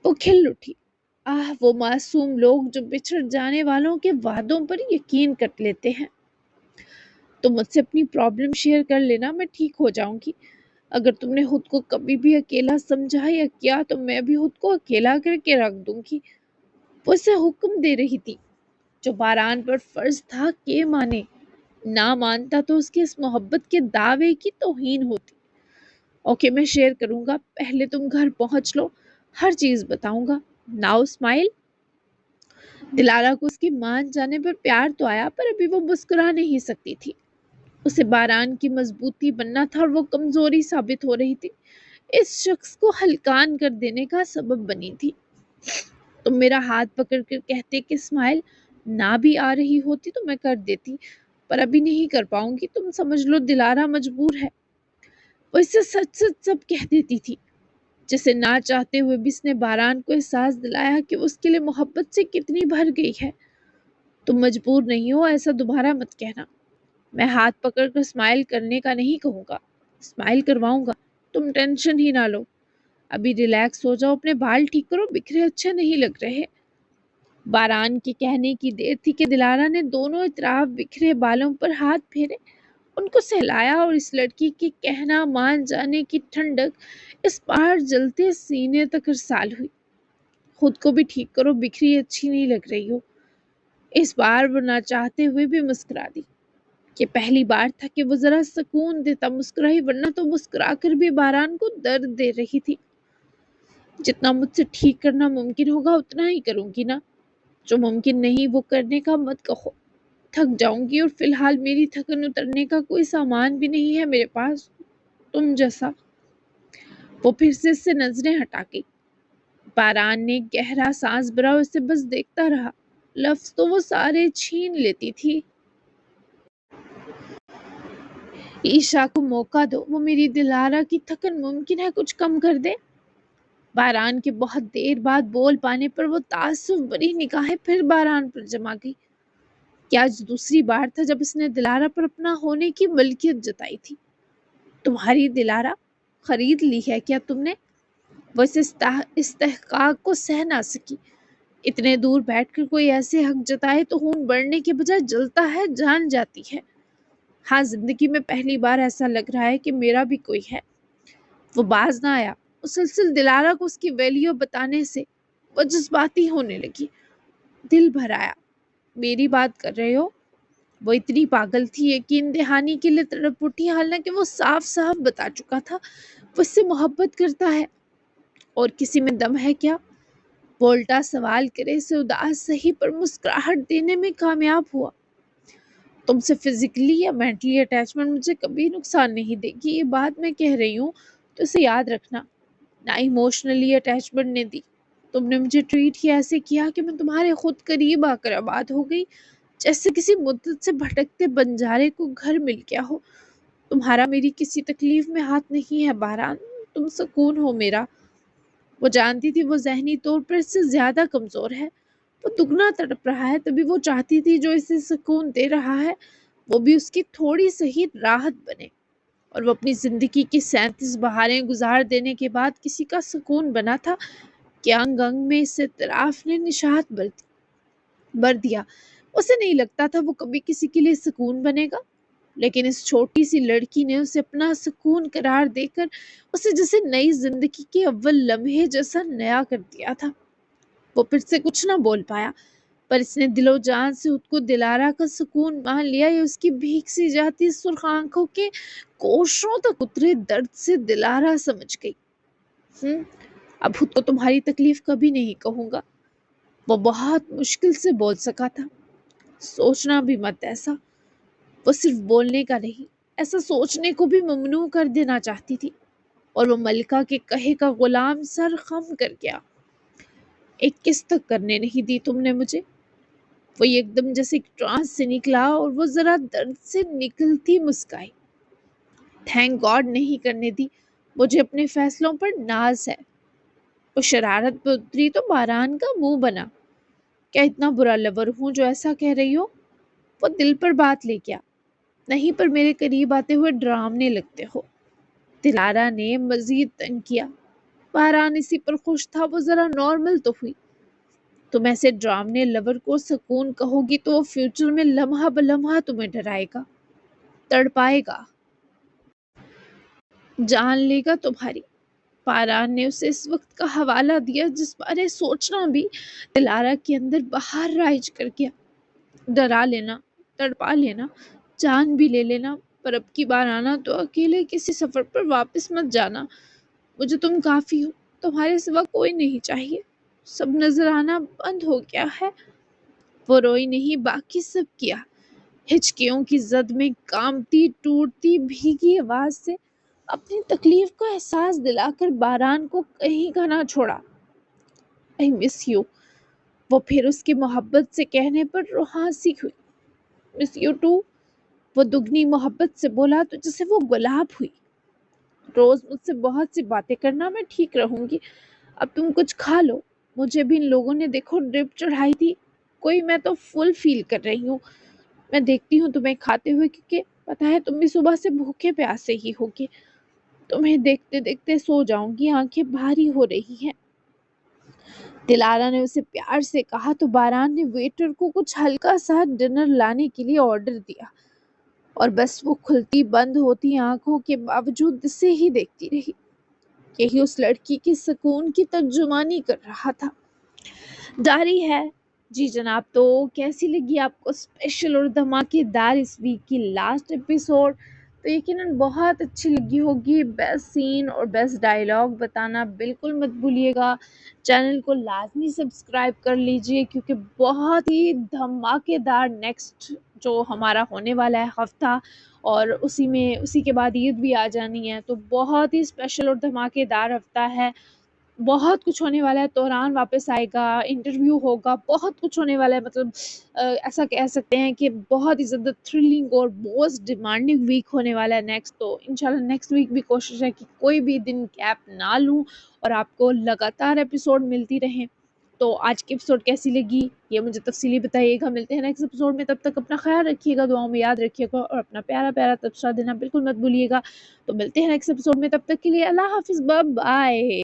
وہ کھل اٹھی۔ وہ معصوم لوگ جو بچھڑ جانے والوں کے وعدوں پر یقین کر لیتے ہیں۔ تم مجھ سے اپنی پرابلم شیئر کر لینا، میں ٹھیک ہو جاؤں گی۔ اگر تم نے خود کو کبھی بھی اکیلا سمجھا یا کیا تو میں بھی خود کو اکیلا کر کے رکھ دوں گی۔ وہ اسے حکم دے رہی تھی جو باران پر فرض تھا کہ مانے۔ نہ مانتا تو اس کی اس محبت کے دعوے کی توہین ہوتی۔ اوکے، میں شیئر کروں گا، پہلے تم گھر پہنچ لو، ہر چیز بتاؤں گا۔ Now smile. دلارا کو اس کی مان جانے پر پیار تو آیا، پر ابھی وہ مسکرا نہیں سکتی تھی۔ اسے باران کی مضبوطی بننا تھا اور وہ کمزوری ثابت ہو رہی تھی، اس شخص کو ہلکان کر دینے کا سبب بنی تھی۔ تم میرا ہاتھ پکڑ کر کہتے کہ اسمائل نہ بھی آ رہی ہوتی تو میں کر دیتی، پر ابھی نہیں کر پاؤں گی، تم سمجھ لو دلارا مجبور ہے۔ وہ اسے سچ سچ سب کہہ دیتی تھی، جسے نہ چاہتے ہوئے بھی اس نے باران کو احساس دلایا کہ اس کے لیے محبت سے کتنی بھر گئی ہے۔ تم مجبور نہیں ہو، ایسا دوبارہ مت کہنا۔ میں ہاتھ پکڑ کر اسمائل کرنے کا نہیں کہوں گا، اسمائل کرواؤں گا، تم ٹینشن ہی نہ لو۔ ابھی ریلیکس ہو جاؤ، اپنے بال ٹھیک کرو، بکھرے اچھے نہیں لگ رہے۔ باران کے کہنے کی دیر تھی کہ دلارا نے دونوں اطراف بکھرے بالوں پر ہاتھ پھیرے، ان کو سہلایا، اور اس لڑکی کے کہنا مان جانے کی ٹھنڈک اس بار جلتے سینے تک ارسال ہوئی۔ خود کو بھی ٹھیک کرو، بکھری اچھی نہیں لگ رہی ہو۔ اس بار وہ نہ چاہتے ہوئے بھی مسکرا دی۔ یہ پہلی بار تھا کہ وہ ذرا سکون دیتا مسکرائی، ورنہ تو مسکرا کر بھی باران کو درد دے رہی تھی۔ جتنا مجھ سے ٹھیک کرنا ممکن ہوگا اتنا ہی کروں گی نا، جو ممکن نہیں وہ کرنے کا مت کہو۔ تھک جاؤں گی، اور فی الحال میری تھکن اترنے کا کوئی سامان بھی نہیں ہے میرے پاس تم جیسا۔ وہ پھر سے اس سے نظریں ہٹا گئی۔ باران نے گہرا سانس بھرا اور اسے بس دیکھتا رہا۔ لفظ تو وہ سارے چھین لیتی تھی۔ عیشا کو موقع دو، وہ میری دلارا کی تھکن ممکن ہے کچھ کم کر دے۔ باران کے بہت دیر بعد بول پانے پر وہ تعصب بری نگاہیں پھر باران پر جما گئی۔ کیا آج دوسری بار تھا جب اس نے دلارا پر اپنا ہونے کی ملکیت جتائی تھی؟ تمہاری دلارا خرید لی ہے کیا تم نے؟ وہ اس استحقاق کو سہ نہ سکی۔ اتنے دور بیٹھ کر کوئی ایسے حق جتائے تو خون بڑھنے کے بجائے جلتا ہے، جان جاتی ہے۔ ہاں، زندگی میں پہلی بار ایسا لگ رہا ہے کہ میرا بھی کوئی ہے۔ وہ باز نہ آیا۔ مسلسل دلارا کو اس کی ویلیو بتانے سے وہ جذباتی ہونے لگی۔ دل بھر آیا۔ میری بات کر رہے ہو؟ وہ اتنی پاگل تھی، یقین دہانی کے لیے تڑپ اٹھی، حالانکہ وہ صاف صاف بتا چکا تھا وہ اس سے محبت کرتا ہے۔ اور کسی میں دم ہے کیا؟ وہ الٹا سوال کرے سے اداس سہی پر مسکراہٹ دینے میں کامیاب ہوا۔ تم سے فزیکلی یا مینٹلی اٹیچمنٹ مجھے کبھی نقصان نہیں دے گی، یہ بات میں کہہ رہی ہوں تو اسے یاد رکھنا۔ نہ ایموشنلی اٹیچمنٹ نے دی۔ تم نے مجھے ٹریٹ ہی ایسے کیا کہ میں تمہارے خود قریب آ کر آباد ہو گئی، جیسے کسی مدت سے بھٹکتے بنجارے کو گھر مل گیا ہو۔ تمہارا میری کسی تکلیف میں ہاتھ نہیں ہے باران، تم سکون ہو میرا۔ وہ جانتی تھی وہ ذہنی طور پر اس سے زیادہ کمزور ہے، وہ دگنا تڑپ رہا ہے، تبھی وہ چاہتی تھی جو اسے سکون دے رہا ہے وہ بھی اس کی تھوڑی سہی راحت بنے، اور وہ اپنی زندگی کی 37 بہاریں گزار دینے کے بعد کسی کا سکون بنا تھا کہ انگ انگ میں اس اعتراف نے نشاط بر دیا۔ اسے نہیں لگتا تھا وہ کبھی کسی کے لیے سکون بنے گا، لیکن اس چھوٹی سی لڑکی نے اسے اپنا سکون قرار دے کر اسے جیسے نئی زندگی کے اول لمحے جیسا نیا کر دیا تھا۔ وہ پھر سے کچھ نہ بول پایا، پر اس نے دل و جان سے خود کو دلارا کا سکون مان لیا۔ یہ اس کی بھیگ سی جاتی سرخ آنکھوں کے کوشوں تک اترے درد سے دلارا سمجھ گئی۔ اب خود کو تمہاری تکلیف کبھی نہیں کہوں گا، وہ بہت مشکل سے بول سکا تھا۔ سوچنا بھی مت ایسا۔ وہ صرف بولنے کا نہیں، ایسا سوچنے کو بھی ممنوع کر دینا چاہتی تھی، اور وہ ملکہ کے کہے کا غلام سر خم کر گیا۔ ایک کس تک کرنے نہیں دی تم نے مجھے؟ وہ ایک دم جیسے ایک ٹرانس سے نکلا اور وہ ذرا درد سے نکلتی مسکائی۔ تھینک گاڈ نہیں کرنے دی، مجھے اپنے فیصلوں پر ناز ہے۔ وہ شرارت پہ اتری تو باران کا منہ بنا۔ کیا اتنا برا لور ہوں جو ایسا کہہ رہی ہو؟ وہ دل پر بات لے گیا۔ نہیں، پر میرے قریب آتے ہوئے ڈرامنے لگتے ہو۔ دلارا نے مزید تنگ کیا۔ باران اسی پر خوش تھا، وہ ذرا نارمل تو ہوئی۔ تم ایسے ڈرامنے لور کو سکون کہو گی تو وہ فیوچر میں لمحہ بلمحہ تمہیں ڈرائے گا، تڑپائے گا، جان لے گا تمہاری۔ باران نے اسے اس وقت کا حوالہ دیا جس بارے سوچنا بھی دلارا کے اندر باہر رائج کر گیا۔ ڈرا لینا، تڑپا لینا، جان بھی لے لینا، پر اب کی بار آنا تو اکیلے کسی سفر پر واپس مت جانا۔ مجھے تم کافی ہو، تمہارے سوا کوئی نہیں چاہیے۔ سب نظر آنا بند ہو گیا ہے۔ وہ روئی نہیں، باقی سب کیا۔ ہچکیوں کی زد میں کامتی ٹوٹتی بھیگی آواز سے اپنی تکلیف کا احساس دلا کر باران کو کہیں کا نہ چھوڑا۔ I miss you۔ وہ پھر اس کی محبت سے کہنے پر روحانسی ہوئی۔ Miss you too۔ وہ دگنی محبت سے بولا تو جسے وہ گلاب ہوئی۔ روز مجھ سے بہت سی باتیں کرنا، میں ٹھیک رہوں گی، اب تم کچھ کھا لو۔ مجھے بھی ان لوگوں نے دیکھو ڈرپ چڑھائی تھی، کوئی میں تو فل فیل کر رہی ہوں۔ میں دیکھتی ہوں تمہیں کھاتے ہوئے، کیونکہ پتہ ہے تم بھی صبح سے بھوکے پیاسے ہی ہوگے۔ تمہیں دیکھتے دیکھتے سو جاؤں گی، آنکھیں بھاری ہو رہی ہیں۔ دلارا نے اسے پیار سے کہا تو باران نے ویٹر کو کچھ ہلکا سا ڈنر لانے کے لیے آرڈر دیا، اور بس وہ کھلتی بند ہوتی آنکھوں کے باوجود اسے ہی دیکھتی رہی۔ یہی اس لڑکی کے سکون کی ترجمانی کر رہا تھا۔ جاری ہے۔ جی جناب، تو کیسی لگی آپ کو اسپیشل اور دھماکے دار اس ویک کی لاسٹ ایپیسوڈ؟ تو یقیناً بہت اچھی لگی ہوگی۔ بیسٹ سین اور بیسٹ ڈائلاگ بتانا بالکل مت بھولیے گا۔ چینل کو لازمی سبسکرائب کر لیجئے، کیونکہ بہت ہی دھماکے دار نیکسٹ جو ہمارا ہونے والا ہے ہفتہ، اور اسی کے بعد عید بھی آ جانی ہے، تو بہت ہی اسپیشل اور دھماکے دار ہفتہ ہے۔ بہت کچھ ہونے والا ہے، توران واپس آئے گا، انٹرویو ہوگا، بہت کچھ ہونے والا ہے۔ مطلب ایسا کہہ سکتے ہیں کہ بہت ہی زیادہ تھرلنگ اور موسٹ ڈیمانڈنگ ویک ہونے والا ہے نیکسٹ۔ تو انشاءاللہ نیکسٹ ویک بھی کوشش ہے کہ کوئی بھی دن گیپ نہ لوں اور آپ کو لگاتار ایپیسوڈ ملتی رہیں۔ تو آج کی ایپیسوڈ کیسی لگی یہ مجھے تفصیلی بتائیے گا. ملتے ہیں نیکسٹ ایپیسوڈ میں، تب تک اپنا خیال رکھیے گا، دعاؤں میں یاد رکھیے گا اور اپنا پیارا پیارا تبصرہ دینا بالکل مت بھولیے گا. تو ملتے ہیں نیکسٹ ایپیسوڈ میں، تب تک کے لیے اللہ حافظ، بائے بائے.